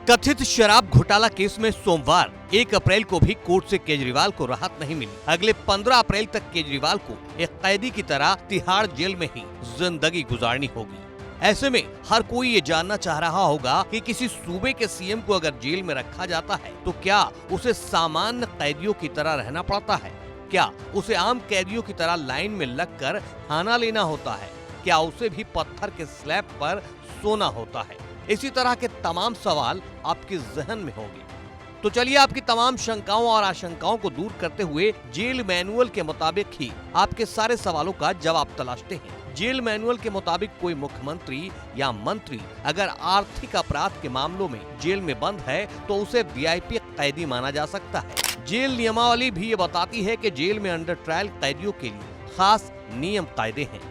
कथित शराब घोटाला केस में सोमवार 1 अप्रैल को भी कोर्ट से केजरीवाल को राहत नहीं मिली। अगले 15 अप्रैल तक केजरीवाल को एक कैदी की तरह तिहाड़ जेल में ही जिंदगी गुजारनी होगी। ऐसे में हर कोई ये जानना चाह रहा होगा कि किसी सूबे के सीएम को अगर जेल में रखा जाता है तो क्या उसे सामान्य कैदियों की तरह रहना पड़ता है? क्या उसे आम कैदियों की तरह लाइन में लगकर खाना लेना होता है? क्या उसे भी पत्थर के स्लैब पर सोना होता है? इसी तरह के तमाम सवाल आपके जहन में होंगे। तो चलिए आपकी तमाम शंकाओं और आशंकाओं को दूर करते हुए जेल मैनुअल के मुताबिक ही आपके सारे सवालों का जवाब तलाशते हैं। जेल मैनुअल के मुताबिक कोई मुख्यमंत्री या मंत्री अगर आर्थिक अपराध के मामलों में जेल में बंद है तो उसे वीआईपी कैदी माना जा सकता है। जेल नियमावली भी ये बताती है कि जेल में अंडर ट्रायल कैदियों के लिए खास नियम कायदे हैं।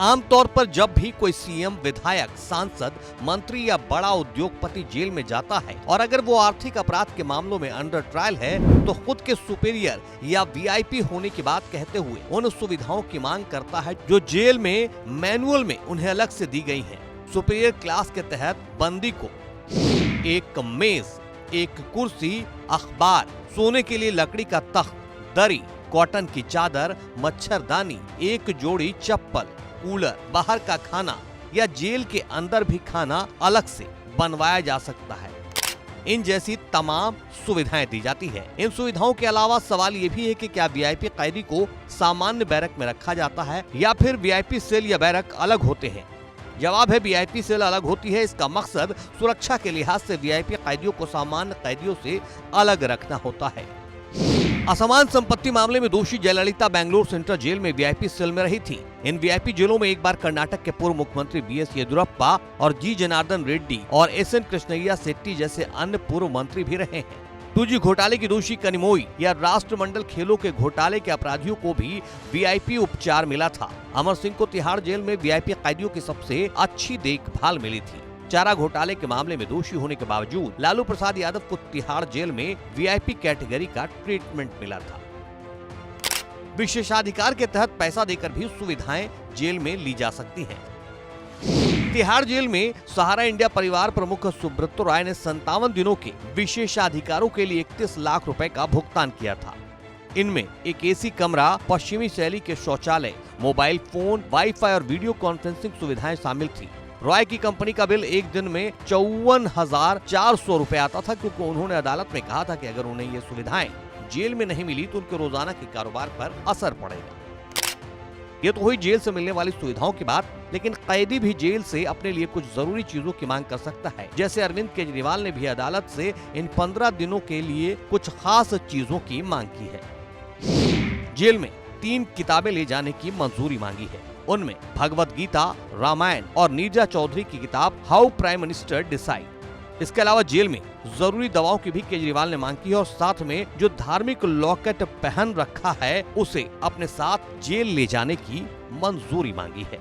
आमतौर पर जब भी कोई सीएम, विधायक, सांसद, मंत्री या बड़ा उद्योगपति जेल में जाता है और अगर वो आर्थिक अपराध के मामलों में अंडर ट्रायल है तो खुद के सुपीरियर या वीआईपी होने की बात कहते हुए उन सुविधाओं की मांग करता है जो जेल में मैनुअल में उन्हें अलग से दी गई हैं। सुपीरियर क्लास के तहत बंदी को एक मेज, एक कुर्सी, अखबार, सोने के लिए लकड़ी का तख्त, दरी, कॉटन की चादर, मच्छरदानी, एक जोड़ी चप्पल, कूलर, बाहर का खाना या जेल के अंदर भी खाना अलग से बनवाया जा सकता है। इन जैसी तमाम सुविधाएं दी जाती है। इन सुविधाओं के अलावा सवाल ये भी है कि क्या वीआईपी कैदी को सामान्य बैरक में रखा जाता है या फिर वीआईपी सेल या बैरक अलग होते हैं? जवाब है वीआईपी सेल अलग होती है। इसका मकसद सुरक्षा के लिहाज से वीआईपी कैदियों को सामान्य कैदियों से अलग रखना होता है। असमान संपत्ति मामले में दोषी जयललिता बेंगलुरु सेंट्रल जेल में वीआईपी सेल में रही थी। इन वीआईपी जेलों में एक बार कर्नाटक के पूर्व मुख्यमंत्री बीएस येदियुरप्पा और जी जनार्दन रेड्डी और एसएन कृष्णैया शेट्टी जैसे अन्य पूर्व मंत्री भी रहे हैं। 2G घोटाले की दोषी कनिमोई या राष्ट्रमंडल खेलों के घोटाले के अपराधियों को भी वीआईपी उपचार मिला था। अमर सिंह को तिहाड़ जेल में वीआईपी कैदियों की सबसे अच्छी देखभाल मिली थी। चारा घोटाले के मामले में दोषी होने के बावजूद लालू प्रसाद यादव को तिहाड़ जेल में वीआईपी कैटेगरी का ट्रीटमेंट मिला था। विशेषाधिकार के तहत पैसा देकर भी सुविधाएं जेल में ली जा सकती हैं। तिहाड़ जेल में सहारा इंडिया परिवार प्रमुख सुब्रतो राय ने 57 दिनों के विशेषाधिकारों के लिए 31 लाख रुपए का भुगतान किया था। इनमें एक एसी कमरा, पश्चिमी शैली के शौचालय, मोबाइल फोन, वाईफाई और वीडियो कॉन्फ्रेंसिंग सुविधाएं शामिल थी। रॉय की कंपनी का बिल एक दिन में 54,400 रुपए आता था क्योंकि उन्होंने अदालत में कहा था कि अगर उन्हें ये सुविधाएं जेल में नहीं मिली तो उनके रोजाना के कारोबार पर असर पड़ेगा। ये तो हुई जेल से मिलने वाली सुविधाओं की बात, लेकिन कैदी भी जेल से अपने लिए कुछ जरूरी चीजों की मांग कर सकता है। जैसे अरविंद केजरीवाल ने भी अदालत से इन 15 दिनों के लिए कुछ खास चीजों की मांग की है। जेल में 3 किताबें ले जाने की मंजूरी मांगी है। उनमें भगवत गीता, रामायण और नीरजा चौधरी की किताब हाउ प्राइम मिनिस्टर डिसाइड। इसके अलावा जेल में जरूरी दवाओं की भी केजरीवाल ने मांग की है और साथ में जो धार्मिक लॉकेट पहन रखा है उसे अपने साथ जेल ले जाने की मंजूरी मांगी है।